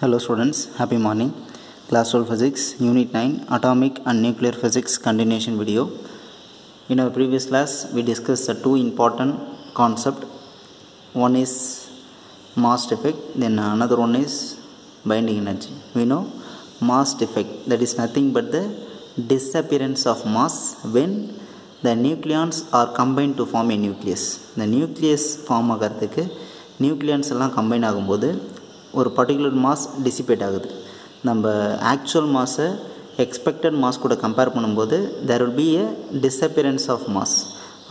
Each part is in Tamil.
Hello students, happy morning. Class 12 Physics, Unit 9, Atomic and Nuclear Physics continuation video. In our previous class, we discussed the two important concepts. One is mass effect, then another one is binding energy. We know mass effect, that is nothing but the disappearance of mass when the nucleons are combined to form a nucleus. The nucleus form ஆகிறதுக்கு நியூக்ளியன்ஸ் எல்லாம் கம்பைன் ஆகும்போது ஒரு பர்டிகுலர் மாஸ் டிசிபேட் ஆகுது. நம்ம ஆக்சுவல் மாஸை எக்ஸ்பெக்டட் மாஸ் கூட கம்பேர் பண்ணும்போது there will be a disappearance of mass.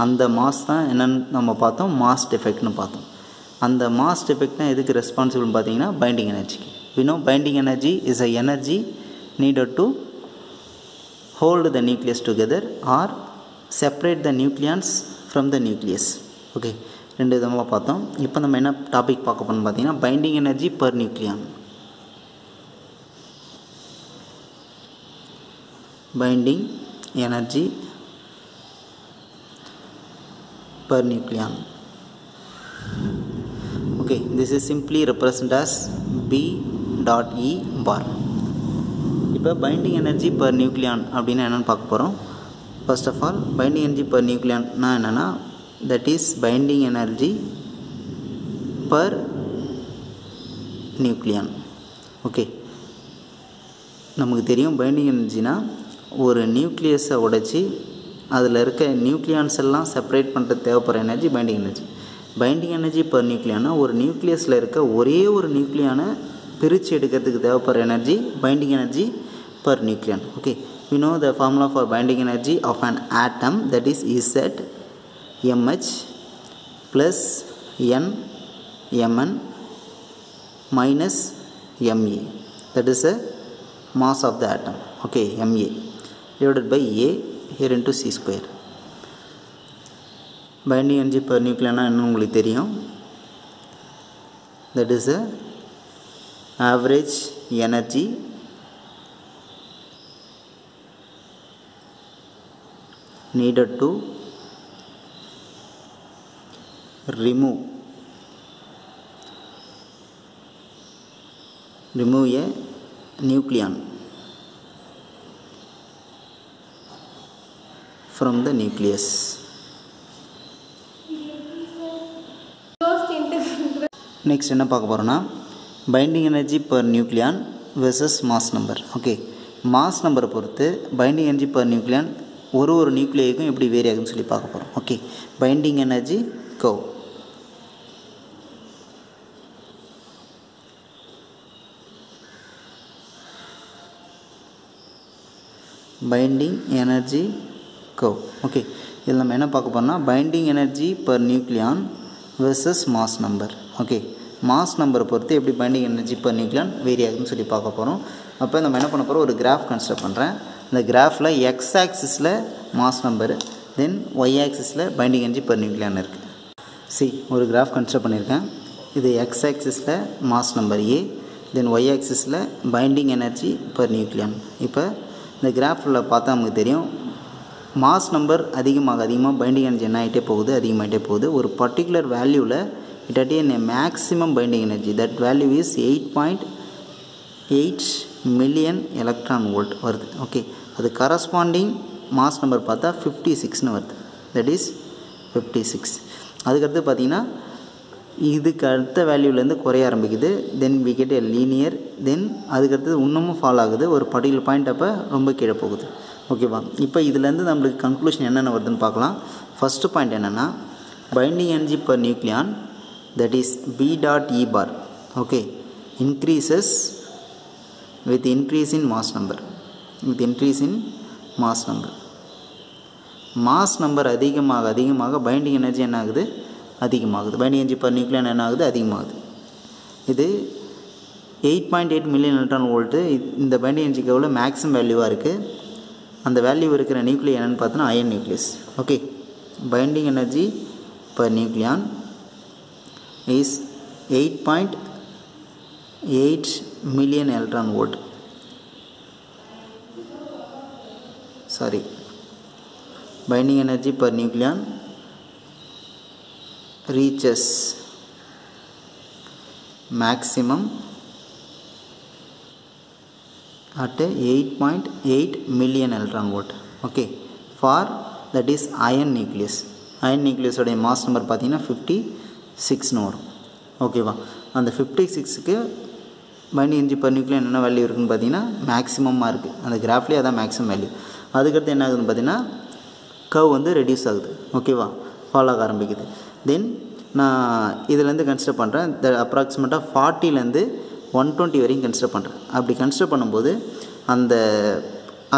அந்த மாஸ் தான் என்னென்னு நம்ம பார்த்தோம், மாஸ் டிஃபெக்ட்னு பார்த்தோம். அந்த மாஸ் டிஃபெக்ட் தான் எதுக்கு ரெஸ்பான்சிபிள்னு பார்த்தீங்கன்னா பைண்டிங் எனர்ஜிக்கு. We know binding energy is a energy needed to hold the nucleus together or separate the nucleons from the nucleus. Okay, ரெண்டு விதமாக பார்த்தோம். இப்போ நம்ம என்ன டாபிக் பார்க்க போகிறோம்னு பார்த்தீங்கன்னா binding energy per nucleon. Binding energy per nucleon. Okay, this is simply represent as B.E bar. இப்போ பைண்டிங் எனர்ஜி பர் நியூக்ளியான் அப்படின்னா என்னென்னு பார்க்க போகிறோம். First of all binding energy per நியூக்ளியான்னா என்னென்னா, that is binding energy per nucleon. Okay, நமக்கு தெரியும் பைண்டிங் எனர்ஜினா ஒரு நியூக்ளியஸை உடைச்சி அதில் இருக்க நியூக்ளியான்ஸ் எல்லாம் செப்பரேட் பண்ணுறது தேவைப்படுற energy binding energy. Binding energy per நியூக்ளியானா ஒரு நியூக்ளியஸில் இருக்க ஒரே ஒரு நியூக்ளியானை பிரித்து எடுக்கிறதுக்கு தேவைப்படுற energy binding energy per nucleon. Okay, we know the formula for binding energy of an atom, that is Z mH plus n mn minus ma, that is a mass of the atom. Okay, ma divided by a here into c square. Binding energy per nucleon என்ன உங்களுக்கு தெரியும், that is a average energy needed to remove a nucleon from the nucleus. Next என்ன பார்க்க போகிறோன்னா binding energy per nucleon versus mass number. Okay, mass நம்பரை பொறுத்து பைண்டிங் எனர்ஜி பர் நியூக்ளியான் ஒரு நியூக்ளியைக்கும் எப்படி வேரி ஆகுதுன்னு சொல்லி பார்க்க போகிறோம். Okay, binding energy curve. Binding energy curve. Okay, இதில் நம்ம என்ன பார்க்க போகிறோம்னா binding energy per nucleon versus mass number. Okay, mass நம்பரை பொறுத்து எப்படி binding energy per nucleon vary ஆகுதுன்னு சொல்லி பார்க்க போகிறோம். அப்போ நம்ம என்ன பண்ண போகிறோம், ஒரு கிராஃப் கன்ஸ்ட்ரக்ட் பண்ணுறேன். இந்த கிராஃபில் எக்ஸ் ஆக்சிஸில் மாஸ் நம்பர், தென் ஒய் ஆக்சிஸில் பைண்டிங் எனர்ஜி பர் நியூக்ளியான் இருக்குது. ஒரு கிராஃப் கன்ஸ்ட்ரக்ட் பண்ணியிருக்கேன். இது எக்ஸ் ஆக்சிஸில் mass number A, then Y ஆக்சிஸில் பைண்டிங் எனர்ஜி பர் நியூக்ளியான். இப்போ இந்த கிராஃபில் பார்த்தா நமக்கு தெரியும், மாஸ் நம்பர் அதிகமாக பைண்டிங் எனர்ஜி என்ன ஆகிட்டே போகுது, அதிகமாகிட்டே போகுது. ஒரு பர்டிகுலர் வேல்யூவில் it attain a maximum binding energy. That value is 8.8 million electron volt வருது. ஓகே, அது கரஸ்பாண்டிங் மாஸ் நம்பர் பார்த்தா 56ன்னு வருது. That is 56. அதுக்கடுத்து பார்த்திங்கன்னா இதுக்கு அடுத்த வேல்யூலேருந்து குறைய ஆரம்பிக்குது. Then we get a linear. Then அதுக்கடுத்தது இன்னமும் ஃபால் ஆகுது. ஒரு பர்டிகுலர் பாயிண்ட் அப்போ ரொம்ப கீழே போகுது. ஓகேவா, இப்போ இதுலேருந்து நம்மளுக்கு கன்க்ளூஷன் என்னென்ன வருதுன்னு பார்க்கலாம். ஃபஸ்ட்டு பாயிண்ட் என்னென்னா binding energy per nucleon, that is B.E bar, okay, increases with increase in mass number. Mass number அதிகமாக பைண்டிங் எனர்ஜி என்ன ஆகுது, அதிகமாகுது. பைண்டிங் எனர்ஜி பர் நியூக்ளியான் என்ன ஆகுது, அதிகமாகுது. இது 8.8 மில்லியன் எலக்ட்ரான் வோல்ட்டு. இந்த பைண்டிங் எனர்ஜிக்கு எவ்வளோ மேக்ஸிமம் வேல்யூவாக இருக்குது. அந்த வேல்யூ இருக்கிற நியூக்ளியஸ் என்னென்னு பார்த்தோன்னா iron nucleus. Okay, binding energy per nucleon is 8.8 million electron volt. Binding energy per nucleon reaches maximum at 8.8 million electron volt. Okay, for that is iron nucleus. Iron nucleus உடைய mass number பார்த்தீங்கன்னா 56 வரும். ஓகேவா, அந்த 56க்கு பைண்டிங் எனர்ஜி பர் நியூக்ளியன் என்ன வேல்யூ இருக்குதுன்னு பார்த்தீங்கன்னா மேக்ஸிமமாக இருக்குது. அந்த கிராஃப்லேயே அதான் மேக்ஸிமம் வேல்யூ. அதுக்கடுத்து என்ன ஆகுதுன்னு பார்த்தீங்கன்னா கர்வ் வந்து ரெடியூஸ் ஆகுது. ஓகேவா, ஃபால் ஆக ஆரம்பிக்குது. தென் நான் இதுலேருந்து கன்சிடர் பண்ணுறேன். அப்ராக்சிமேட்டாக 40லேருந்து 120 வரைக்கும் கன்சிடர் பண்ணுறேன். அப்படி கன்சிடர் பண்ணும்போது அந்த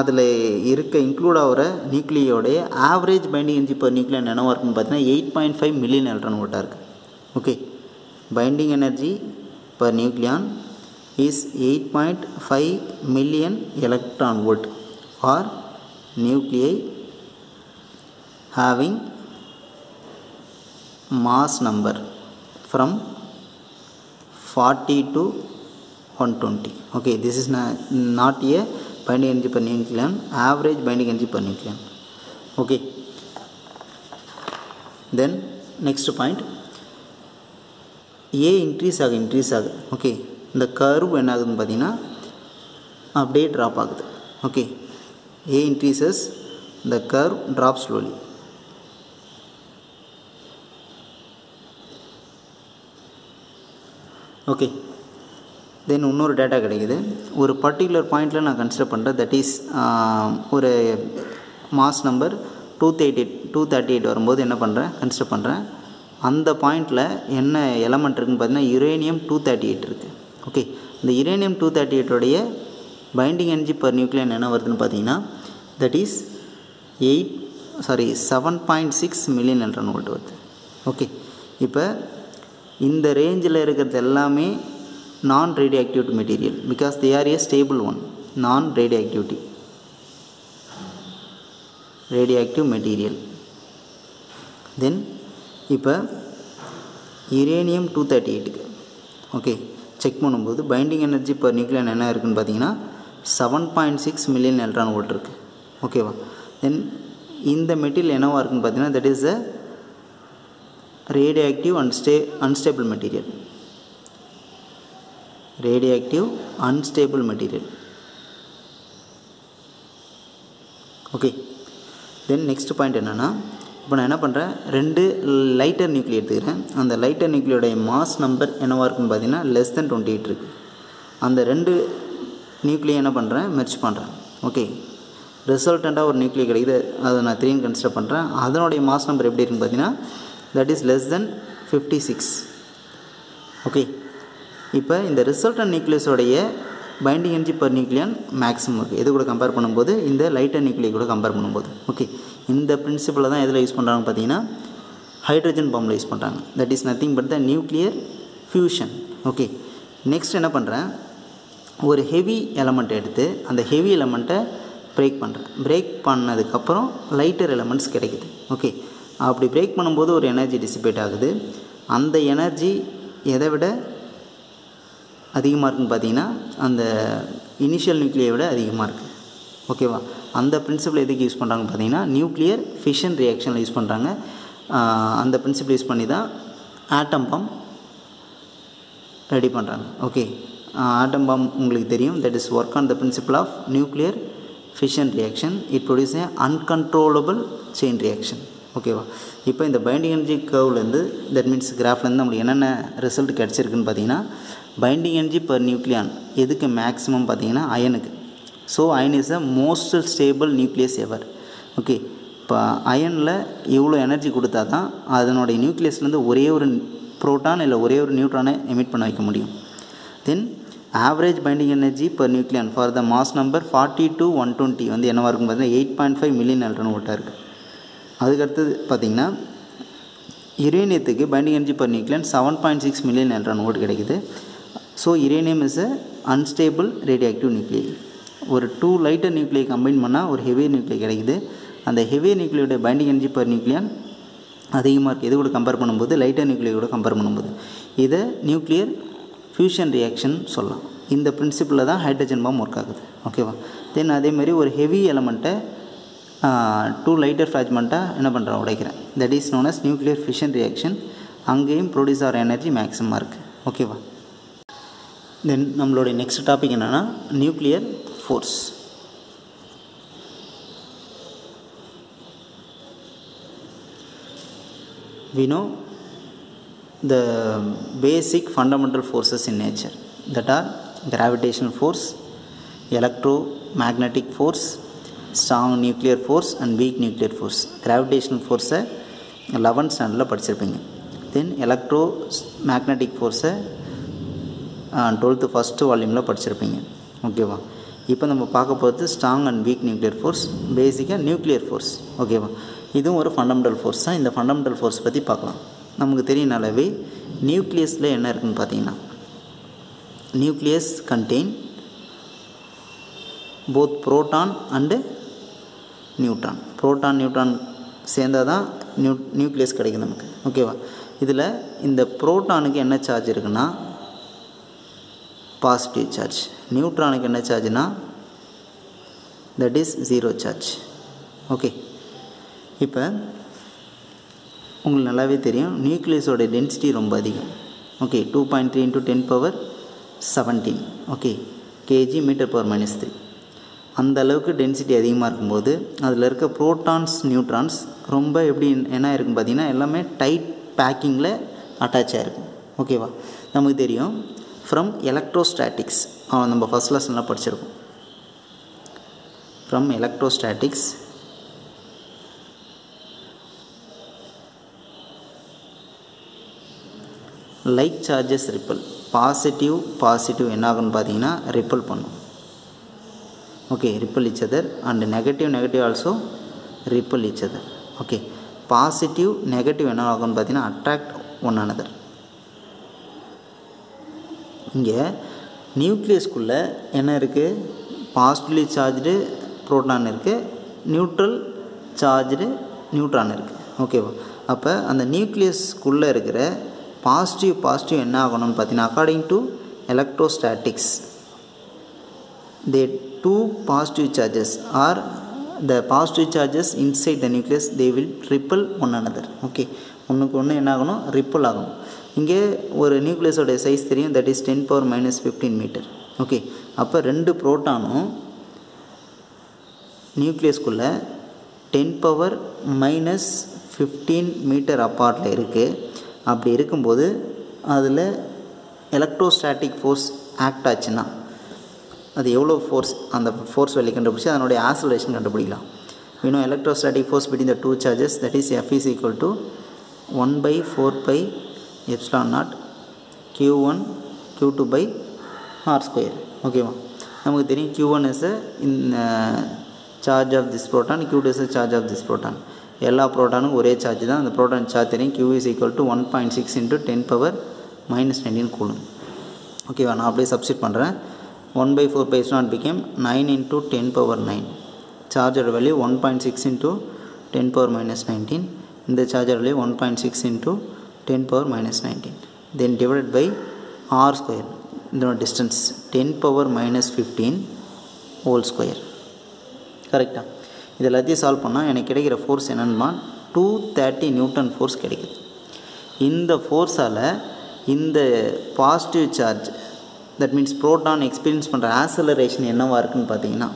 அதில் இருக்க இன்க்ளூட் ஆகிற நியூக்ளியோடைய average binding energy per nucleon என்னவாக இருக்குன்னு பார்த்தீங்கன்னா 8.5 மில்லியன் எலக்ட்ரான் வோல்ட்டாக இருக்குது. Okay, binding energy per nucleon is 8.5 million electron volt for nuclei having mass number from 40 to 120. Okay, this is not a binding energy per nucleon, average binding energy per nucleon. Okay, then next point, A increase ஆகுது. ஓகே, இந்த கர்வ் என்ன ஆகுதுன்னு பார்த்தீங்கன்னா அப்படியே ட்ராப் ஆகுது. Okay, A increases, the curve drops slowly. Okay, then இன்னொரு டேட்டா கிடைக்குது. ஒரு பர்டிகுலர் பாயிண்டில் நான் கன்சிடர் பண்ணுறேன். தட் இஸ் ஒரு மாஸ் நம்பர் 238 வரும்போது என்ன பண்ணுறேன், கன்சிடர் பண்ணுறேன். அந்த பாயிண்டில் என்ன எலமெண்ட் இருக்குதுன்னு பார்த்தீங்கன்னா யுரேனியம் 238 இருக்குது. ஓகே, இந்த uranium 238 binding energy per nucleon என்ன வருதுன்னு பார்த்தீங்கன்னா that is 7.6 million electron volt வருது. ஓகே, இப்போ இந்த ரேஞ்சில் இருக்கிறது எல்லாமே நான் radio activity material, because they R A stable one. நான் ரேடியோ ஆக்டிவ் மெட்டீரியல். தென் இப்போ யுரேனியம் 238க்கு ஓகே செக் பண்ணும்போது பைண்டிங் எனர்ஜி பர் நியூக்ளியன் என்ன இருக்குதுன்னு பார்த்தீங்கன்னா 7.6 மில்லியன் எலக்ட்ரான் வோல்ட் இருக்குது. ஓகேவா, தென் இந்த மெட்டீரியல் என்னவாக இருக்குதுன்னு பார்த்தீங்கன்னா that is a radio active unstable material. Okay, then next point என்னென்னா, இப்போ நான் என்ன பண்ணுறேன், 2 லைட்டர் நியூக்ளியை எடுத்துக்கிறேன். அந்த லைட்டர் நியூக்ளியோடைய மாஸ் நம்பர் என்னவாக இருக்குன்னு பார்த்தீங்கன்னா less than 28 இருக்குது. அந்த 2 நியூக்ளியை என்ன பண்ணுறேன், மெர்ஜ் பண்ணுறேன். ஓகே, ரிசல்டண்ட்டாக ஒரு நியூக்ளியை கிடைக்குது, அதை நான் 3 கன்சிடர் பண்ணுறேன். அதனுடைய மாஸ் நம்பர் எப்படி இருக்குன்னு பார்த்தீங்கன்னா that is less than 56. Okay, இப்போ இந்த ரிசல்டன் நியூக்ளியஸோடைய binding energy per nucleon maximum இருக்குது. எது கூட கம்பேர் பண்ணும்போது, இந்த லைட்டர் நியூக்ளியை கூட கம்பேர் பண்ணும்போது. ஓகே, இந்த பிரின்சிபலை தான் எதில் யூஸ் பண்ணுறாங்க பார்த்தீங்கன்னா ஹைட்ரஜன் பாம்பில் யூஸ் பண்ணுறாங்க. That is nothing but the nuclear fusion. Okay, next என்ன பண்ணுறேன், ஒரு ஹெவி எலமெண்ட் எடுத்து அந்த ஹெவி எலமெண்ட்டை பிரேக் பண்ணதுக்கப்புறம் லைட்டர் எலமெண்ட்ஸ் கிடைக்குது. ஓகே, அப்படி பிரேக் பண்ணும்போது ஒரு எனர்ஜி டிசிபேட் ஆகுது. அந்த எனர்ஜி எதை விட அதிகமாக இருக்குதுன்னு பார்த்தீங்கன்னா அந்த இனிஷியல் நியூக்ளியை விட அதிகமாக இருக்குது. ஓகேவா, அந்த பிரின்சிபல் எதுக்கு யூஸ் பண்ணுறாங்கன்னு பார்த்தீங்கன்னா நியூக்ளியர் ஃபிஷன் ரியாக்ஷனில் யூஸ் பண்ணுறாங்க. அந்த பிரின்சிபல் யூஸ் பண்ணி தான் ஆட்டம் பாம் ரெடி பண்ணுறாங்க. ஓகே, ஆட்டம் பாம் உங்களுக்கு தெரியும், that is work on the principle of nuclear fission reaction. It produce a uncontrollable chain reaction. ஓகேவா, இப்போ இந்த பைண்டிங் எனர்ஜி கர்வ்லேருந்து தட் மீன்ஸ் கிராஃப்லேருந்து நம்மளுக்கு என்னென்ன ரிசல்ட் கிடச்சிருக்குன்னு பார்த்தீங்கன்னா பைண்டிங் எனர்ஜி பர் நியூக்ளியான் எதுக்கு மேக்ஸிமம் பார்த்தீங்கன்னா அயனுக்கு. So iron is a most stable nucleus ever. Okay, இப்போ அயனில் இவ்வளோ எனர்ஜி கொடுத்தா தான் அதனுடைய நியூக்ளியஸ்லேருந்து ஒரே ஒரு ப்ரோட்டான் இல்லை ஒரே ஒரு நியூட்ரானை எமிட் பண்ண வைக்க முடியும். Then average binding energy per nucleon for the mass number 40 to 120 வந்து என்னவாக இருக்கும் பார்த்தீங்கன்னா 8.5 மில்லியன் எலக்ட்ரான் வோல்ட்டாக இருக்குது. அதுக்கடுத்தது பார்த்திங்கன்னா யுரேனியத்துக்கு binding energy per nucleon 7.6 million electron volt கிடைக்குது. So uranium is a unstable radioactive nuclei. ஒரு 2 லைட்டர் நியூக்ளியை கம்பைன் பண்ணால் ஒரு ஹெவி நியூக்ளியை கிடைக்குது. அந்த ஹெவி நியூக்ளியோட பைண்டிங் எனர்ஜி பர் நியூக்ளியான் அதிகமாக இருக்குது. எது கூட கம்பேர் பண்ணும்போது, லைட்டர் நியூக்ளியை கூட கம்பேர் பண்ணும்போது. இதை நியூக்ளியர் ஃபியூஷன் ரியாக்ஷன் சொல்லலாம். இந்த பிரின்சிப்பிளில் தான் ஹைட்ரஜன் பாம் ஒர்க் ஆகுது. ஓகேவா, தென் அதேமாதிரி ஒரு ஹெவி எலமெண்ட்டை 2 லைட்டர் ஃப்ராக்மெண்ட்டாக என்ன பண்ணுறோம், உடைக்கிறேன். That is known as nuclear fission reaction. அங்கேயும் ப்ரொடியூஸ் ஆகிற எனர்ஜி மேக்ஸிமமாக இருக்குது. ஓகேவா, தென் நம்மளுடைய நெக்ஸ்ட் டாபிக் என்னென்னா nuclear force. We know the basic fundamental forces in nature, that are gravitational force, electromagnetic force, strong nuclear force and weak nuclear force. Gravitational force 11th standard படிச்சிருப்பீங்க. Then electromagnetic force 12th first volume படிச்சிருப்பீங்க. ஓகேவா? இப்போ நம்ம பார்க்க போகிறது strong and week nuclear force, பேசிக்காக நியூக்ளியர் ஃபோர்ஸ். ஓகேவா? இதுவும் ஒரு ஃபண்டமெண்டல் ஃபோர்ஸ் தான். இந்த ஃபண்டமெண்டல் ஃபோர்ஸ் பற்றி பார்க்கலாம். நமக்கு தெரியினாலவே நியூக்ளியஸில் என்ன இருக்குதுன்னு பார்த்தீங்கன்னா, nucleus contain both proton and neutron. Proton neutron சேர்ந்தால் தான் நியூக்ளியஸ் கிடைக்கும் நமக்கு. ஓகேவா? இதில் இந்த புரோட்டானுக்கு என்ன சார்ஜ் இருக்குன்னா பாசிட்டிவ் சார்ஜ், நியூட்ரானுக்கு என்ன சார்ஜ்னா that is zero charge. Okay, இப்போ உங்களுக்கு நல்லாவே தெரியும் நியூக்ளியஸோட டென்சிட்டி ரொம்ப அதிகம். Okay, 2.3 × 10^17 okay kg m/-3. அந்த அளவுக்கு டென்சிட்டி அதிகமாக இருக்கும்போது அதில் இருக்க ப்ரோட்டான்ஸ் நியூட்ரான்ஸ் ரொம்ப எப்படி என்ன இருக்குன்னு பார்த்தீங்கன்னா எல்லாமே டைட் பேக்கிங்கில் அட்டாச் ஆகிருக்கும். ஓகேவா? நமக்கு தெரியும் ஃப்ரம் எலக்ட்ரோஸ்டாட்டிக்ஸ், நம்ம ஃபஸ்ட் லெசன்லாம் படிச்சிருக்கோம். From electrostatics like charges ripple. Positive என்ன ஆகுன்னு பார்த்தீங்கன்னா ரிப்பல் பண்ணும். Okay, ripple each other and negative also ripple each other. Okay, positive negative என்ன ஆகுன்னு பார்த்தீங்கன்னா அட்ராக்ட் ஒன் another. இங்கே நியூக்ளியஸ்குள்ளே என்ன இருக்குது, பாசிட்டிவ்லி சார்ஜ்டு புரோட்டான் இருக்குது, நியூட்ரல் சார்ஜ்டு நியூட்ரான் இருக்குது. ஓகேவா? அப்போ அந்த நியூக்ளியஸ்குள்ளே இருக்கிற பாசிட்டிவ் என்ன ஆகணும்னு பார்த்தீங்கன்னா according to electrostatics the two positive charges or the positive charges inside the nucleus, they will repel one another. Okay, ஒன்றுக்கு ஒன்று என்ன ஆகணும், ரிப்பல் ஆகணும். இங்கே ஒரு நியூக்ளியஸோட சைஸ் தெரியும், தட் இஸ் 10⁻−15 மீட்டர். ஓகே, அப்போ ரெண்டு புரோட்டானும் நியூக்ளியஸ்குள்ளே 10⁻−15 மீட்டர் அப்பார்ட்டில் இருக்குது. அப்படி இருக்கும்போது அதில் எலக்ட்ரோஸ்டாட்டிக் ஃபோர்ஸ் ஆக்ட் ஆச்சுன்னா அது எவ்வளோ ஃபோர்ஸ், அந்த ஃபோர்ஸ் வேல்யூ கண்டுபிடிச்சி அதனுடைய ஆக்ஸலரேஷன் கண்டுபிடிக்கலாம். இன்னும் electrostatic force between the two charges, that is F is equal to 1/4πε0 Q1 Q2/r². ஓகேவா? நமக்கு தெரியும் Q1 is in charge of this proton, Q2 is the charge of this proton. எல்லா புரோட்டானுக்கும் ஒரே சார்ஜ் தான். அந்த புரோட்டான் சார்ஜ் தெரியும், Q is equal to 1.6 × 10⁻−19 coulomb. ஓகேவா? நான் அப்படியே சப்ஸ்டிட் பண்ணுறேன். 1/4πε0 became 9 × 10⁻9. சார்ஜோட வேல்யூ 1.6 × 10⁻−19. இந்த சார்ஜோட value 1.6 × 10⁻−19. then divided by r². இதோட டிஸ்டன்ஸ் 10⁻−15 ஹோல் ஸ்கொயர். கரெக்டாக? இது எல்லாத்தையும் சால்வ் பண்ணால் எனக்கு கிடைக்கிற ஃபோர்ஸ் என்னென்னா 230 நியூட்டன் ஃபோர்ஸ் கிடைக்குது. இந்த ஃபோர்ஸால் இந்த positive charge, that means proton experience பண்ணுற ஆக்ஸலரேஷன் என்னவாக இருக்குதுன்னு பார்த்தீங்கன்னா,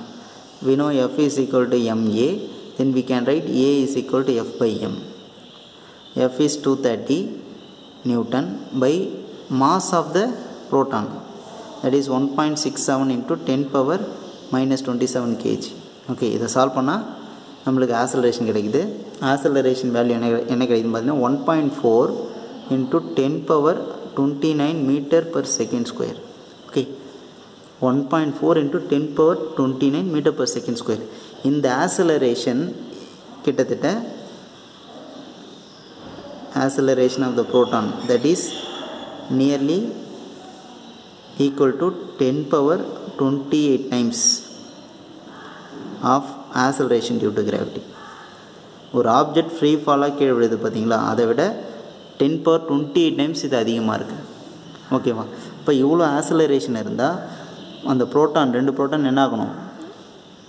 we know F is equal to ma, then we can write A is equal to F/m. F is 230 Newton by mass of the proton, that is 1.67 × 10⁻−27 kg. Okay, இதை சால்வ் பண்ணால் நம்மளுக்கு ஆக்ஸலரேஷன் கிடைக்குது. ஆக்ஸலரேஷன் வேல்யூ என்ன கிடைக்குதுன்னு பார்த்தீங்கன்னா 1.4 × 10⁻29 m/s². Okay, 1.4 × 10⁻29 m/s². இந்த ஆக்ஸலரேஷன் கிட்டத்தட்ட acceleration of the proton, that is nearly equal to 10⁻28 times of acceleration due to gravity. ஒரு ஆப்ஜெக்ட் ஃப்ரீ ஃபாலாக கீழே விழுது பார்த்தீங்களா, அதை விட 10⁻28 டைம்ஸ் இது அதிகமாக இருக்குது. ஓகேவா? இப்போ இவ்வளோ ஆக்ஸலரேஷன் இருந்தால் அந்த ப்ரோட்டான், ரெண்டு ப்ரோட்டான் என்ன ஆகணும்,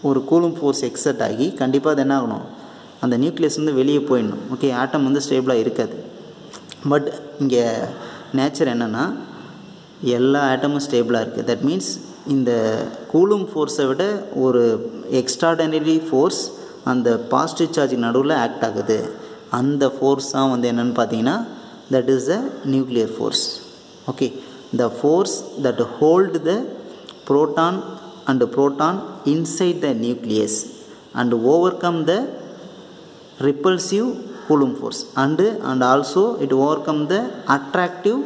ஒரு கூலும் ஃபோர்ஸ் எக்ஸர்ட் ஆகி கண்டிப்பாக அது என்ன ஆகணும், அந்த நியூக்ளியஸ் வந்து வெளியே போயிடணும். ஓகே, ஆட்டம் வந்து ஸ்டேபிளாக இருக்காது. பட் இங்கே நேச்சர் என்னென்னா எல்லா ஆட்டமும் ஸ்டேபிளாக இருக்குது. தட் மீன்ஸ் இந்த கூலும் ஃபோர்ஸை விட ஒரு எக்ஸ்ட்ராடனரி ஃபோர்ஸ் அந்த பாசிட்டிவ் சார்ஜ் நடுவில் ஆக்ட் ஆகுது. அந்த ஃபோர்ஸ் தான் வந்து என்னென்னு பார்த்தீங்கன்னா that is a nuclear force. Okay, the force that hold the proton inside the nucleus and overcome the repulsive Coulomb force and also it overcome the attractive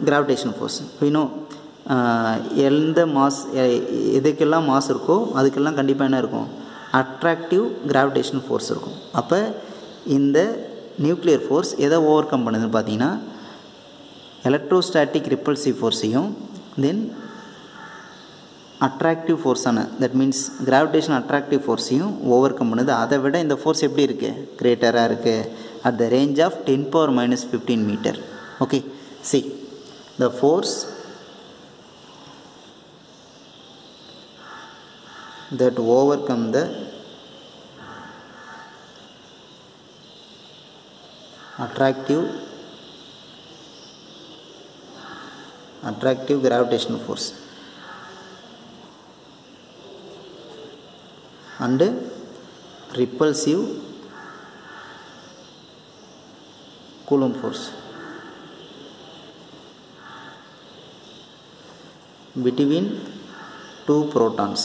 gravitational force. We know எந்த மாஸ் எதுக்கெல்லாம் மாஸ் இருக்கோ அதுக்கெல்லாம் கண்டிப்பாக என்ன இருக்கும், அட்ராக்டிவ் கிராவிடேஷனல் ஃபோர்ஸ் இருக்கும். அப்போ இந்த நியூக்ளியர் ஃபோர்ஸ் எதை ஓவர் கம் பண்ணுதுன்னு பார்த்தீங்கன்னா எலக்ட்ரோஸ்டாட்டிக் ரிப்பல்சிவ் ஃபோர்ஸையும் தென் அட்ராக்டிவ் ஃபோர்ஸான தட் மீன்ஸ் கிராவிடேஷன் அட்ராக்டிவ் ஃபோர்ஸையும் ஓவர் கம் பண்ணுது. அதை விட இந்த ஃபோர்ஸ் எப்படி இருக்குது, கிரேட்டராக இருக்குது at the range of 10⁻⁻15 metre. Okay, see the force that overcome the attractive gravitational force and repulsive Coulomb force between two protons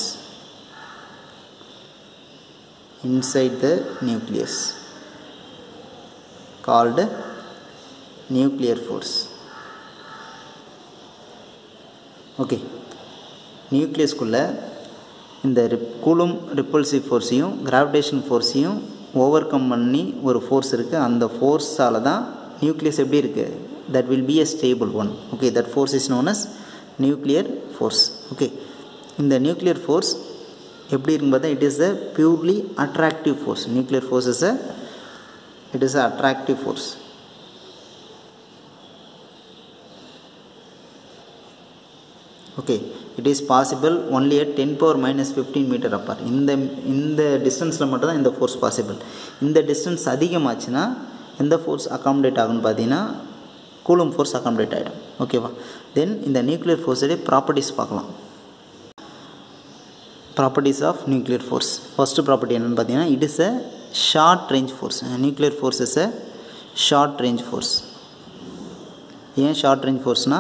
inside the nucleus called nuclear force. Okay, nucleus குள்ள இந்த கூலும் ரிப்பல்சிவ் ஃபோர்ஸையும் கிராவிடேஷன் ஃபோர்ஸையும் ஓவர் கம் பண்ணி ஒரு ஃபோர்ஸ் இருக்குது. அந்த ஃபோர்ஸால் தான் நியூக்ளியஸ் எப்படி இருக்குது, that will be a stable one. Okay, that force is known as nuclear force. Okay, இந்த நியூக்ளியர் ஃபோர்ஸ் எப்படி இருக்குன்னு பார்த்தா it is a purely attractive force. Nuclear force is an attractive force. Okay, it is possible only at 10⁻⁻15 meter apart. இந்த டிஸ்டன்ஸில் மட்டும் தான் இந்த ஃபோர்ஸ் பாசிபிள். இந்த டிஸ்டன்ஸ் அதிகமாச்சுன்னா எந்த ஃபோர்ஸ் அகாமடேட் ஆகும்னு பார்த்தீங்கன்னா கூலும் ஃபோர்ஸ் அகாமடேட் ஆகிடும். ஓகேவா, தென் இந்த நியூக்ளியர் ஃபோர்ஸுடைய ப்ராப்பர்ட்டிஸ் பார்க்கலாம். Properties of nuclear force. First property என்னென்னு பார்த்தீங்கன்னா it is a short range force. Nuclear force is a short range force. ஏன் short range forceனா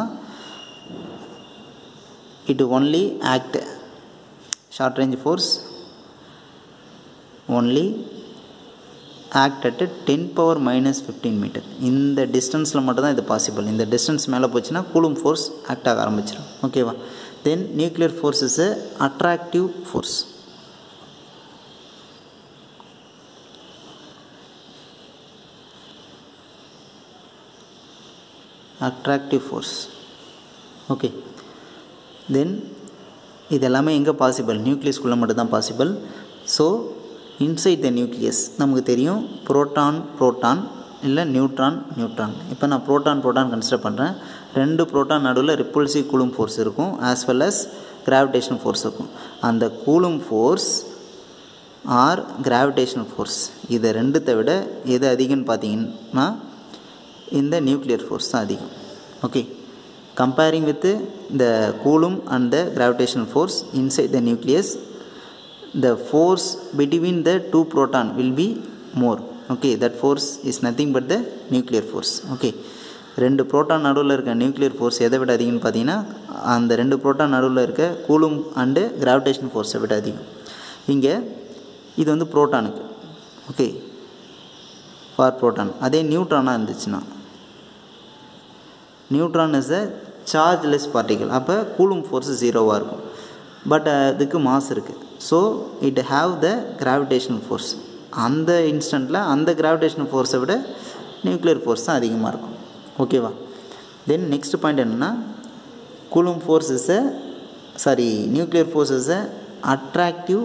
it only act, short range force only act at 10⁻⁻15 metre. இந்த டிஸ்டன்ஸில் மட்டும் தான் இது பாசிபிள். இந்த டிஸ்டன்ஸ் மேலே போச்சுன்னா கூலும் ஃபோர்ஸ் ஆக்ட் ஆக ஆரம்பிச்சிடும். ஓகேவா, then nuclear force is a attractive force. attractive force. Okay, then இதெல்லாமே எங்கே பாசிபிள், நியூக்ளியஸ்குள்ளே மட்டும்தான் possible. So inside the nucleus நமக்கு தெரியும் புரோட்டான் இல்லை நியூட்ரான். இப்போ நான் புரோட்டான் கன்சிடர் பண்ணுறேன். 2 புரோட்டான் நடுவில் ரிப்பல்சிவ் கூலும் ஃபோர்ஸ் இருக்கும் as well as gravitational force இருக்கும். அந்த Coulomb force or gravitational force இதை ரெண்டுத்தை விட எது அதிகம்னு பார்த்தீங்கன்னா இந்த நியூக்ளியர் ஃபோர்ஸ் தான் அதிகம். Okay, comparing with the coulomb and the gravitational force inside the nucleus, the force between the two proton will be more. Okay, that force is nothing but the nuclear force. Okay, 2 proton நடுவில் இருக்க நியூக்ளியர் ஃபோர்ஸ் எதை விட அதிகம்னு பார்த்தீங்கன்னா அந்த 2 புரோட்டான் நடுவில் இருக்க கூலும் அண்டு கிராவிடேஷன் ஃபோர்ஸை விட அதிகம். இங்கே இது வந்து புரோட்டானுக்கு. Okay, for proton. அதே நியூட்ரானாக இருந்துச்சுன்னா neutron is a chargeless particle. அப்போ கூலும் ஃபோர்ஸ் 0வாக இருக்கும். பட் அதுக்கு மாஸ் இருக்குது. So it have the gravitational force. அந்த இன்ஸ்டண்ட்டில் அந்த கிராவிடேஷனல் ஃபோர்ஸை விட நியூக்ளியர் ஃபோர்ஸ் தான் அதிகமாக இருக்கும். ஓகேவா, தென் நெக்ஸ்ட் பாயிண்ட் என்னென்னா Coulomb force is nuclear force is a attractive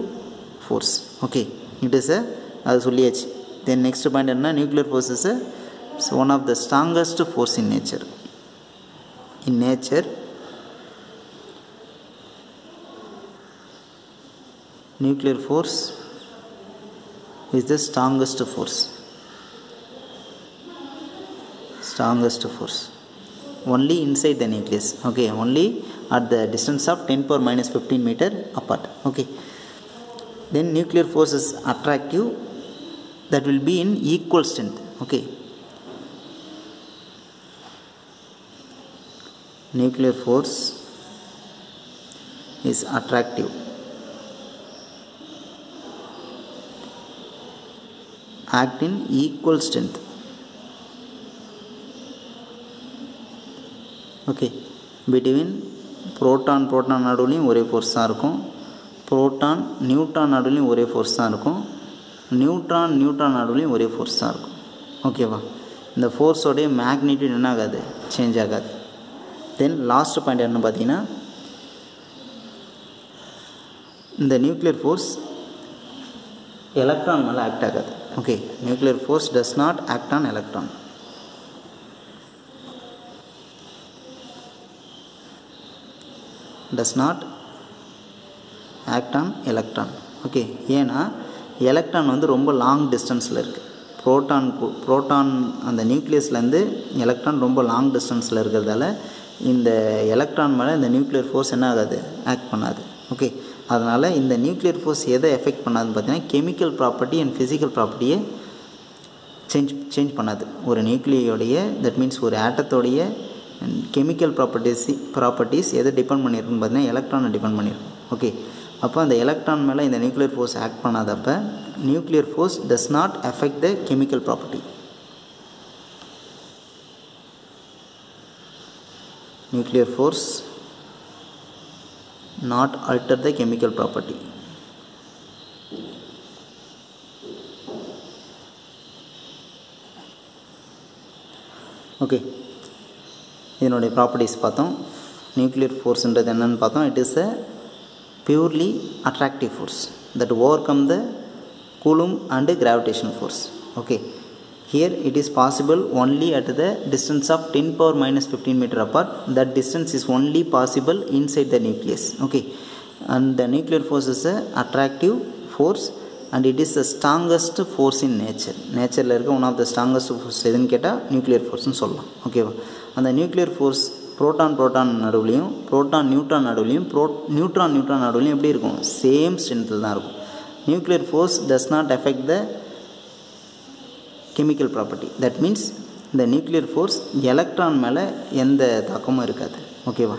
force. Okay, it is அது சொல்லியாச்சு. தென் நெக்ஸ்ட் பாயிண்ட் என்னென்னா nuclear force is one of the strongest force in nature. Nuclear force is the strongest force. only inside the nucleus, okay, only at the distance of 10 power minus 15 meter apart, okay. Then nuclear force is attractive, that will be in equal strength, okay. Nuclear force is attractive, act in equal strength, okay, between proton நடுவுலையும் ஒரே ஃபோர்ஸ் தான் இருக்கும், புரோட்டான் நியூட்ரான் நடுவுலையும் ஒரே ஃபோர்ஸ் தான் இருக்கும், நியூட்ரான் நடுவுலையும் ஒரே ஃபோர்ஸ் தான் இருக்கும், ஓகேவா. இந்த ஃபோர்ஸோடைய மேக்னிட்யூட் என்ன ஆகாது, சேஞ்ச் ஆகாது. தென் லாஸ்ட் பாயிண்ட் என்ன பார்த்தீங்கன்னா, இந்த நியூக்ளியர் ஃபோர்ஸ் எலக்ட்ரான் மேலே ஆக்ட் ஆகாது, okay. Nuclear force does not act on electron. does not act on electron, okay. ஏன்னா எலக்ட்ரான் வந்து ரொம்ப லாங் டிஸ்டன்ஸில் இருக்குது. ப்ரோட்டான் அந்த நியூக்ளியஸ்லேருந்து எலக்ட்ரான் ரொம்ப லாங் டிஸ்டன்ஸில் இருக்கிறதால இந்த எலக்ட்ரான் மேலே இந்த நியூக்ளியர் ஃபோர்ஸ் என்ன ஆகாது, ஆக்ட் பண்ணாது, ஓகே. அதனால் இந்த நியூக்ளியர் ஃபோர்ஸ் எதை எஃபெக்ட் பண்ணாதுன்னு பார்த்தீங்கன்னா கெமிக்கல் ப்ராப்பர்ட்டி அண்ட் ஃபிசிக்கல் ப்ராப்பர்ட்டியை சேஞ்ச் பண்ணாது. ஒரு நியூக்ளியோடைய, தட் மீன்ஸ் ஒரு ஆட்டத்தோடைய கெமிக்கல் ப்ராப்பர்ட்டிஸ் எதை டிபெண்ட் பண்ணியிருக்குன்னு பார்த்தீங்கன்னா எலக்ட்ரானை டிபெண்ட் பண்ணியிருக்கும், ஓகே. அப்போ அந்த எலக்ட்ரான் மேலே இந்த நியூக்ளியர் ஃபோர்ஸ் ஆக்ட் பண்ணாதப்போ nuclear force does not affect the chemical property. Nuclear force not alter the chemical property. Okay, இதனுடைய ப்ராப்பர்ட்டிஸ் பார்த்தோம். நியூக்ளியர் ஃபோர்ஸ்ன்றது என்னன்னு பார்த்தோம். It is a purely attractive force that overcome the Coulomb and gravitational force, okay. Here it is possible only at the distance of 10 power minus 15 meter apart. That distance is only possible inside the nucleus, okay. And the nuclear force is a attractive force and it is the strongest force in nature. Natureல இருக்க one of the strongest force எதுன்னு கேட்டால் நியூக்ளியர் ஃபோர்ஸ்னு சொல்லலாம், ஓகேவா. அந்த நியூக்ளியர் ஃபோர்ஸ் புரோட்டான் நடுவுலையும் நியூட்ரான் நடுவுலையும் எப்படி இருக்கும், சேம் ஸ்ட்ரென்த்தில் தான் இருக்கும். Nuclear force does not affect the chemical property. That means the nuclear force electron மேலே எந்த தாக்கமும் இருக்காது, ஓகேவா.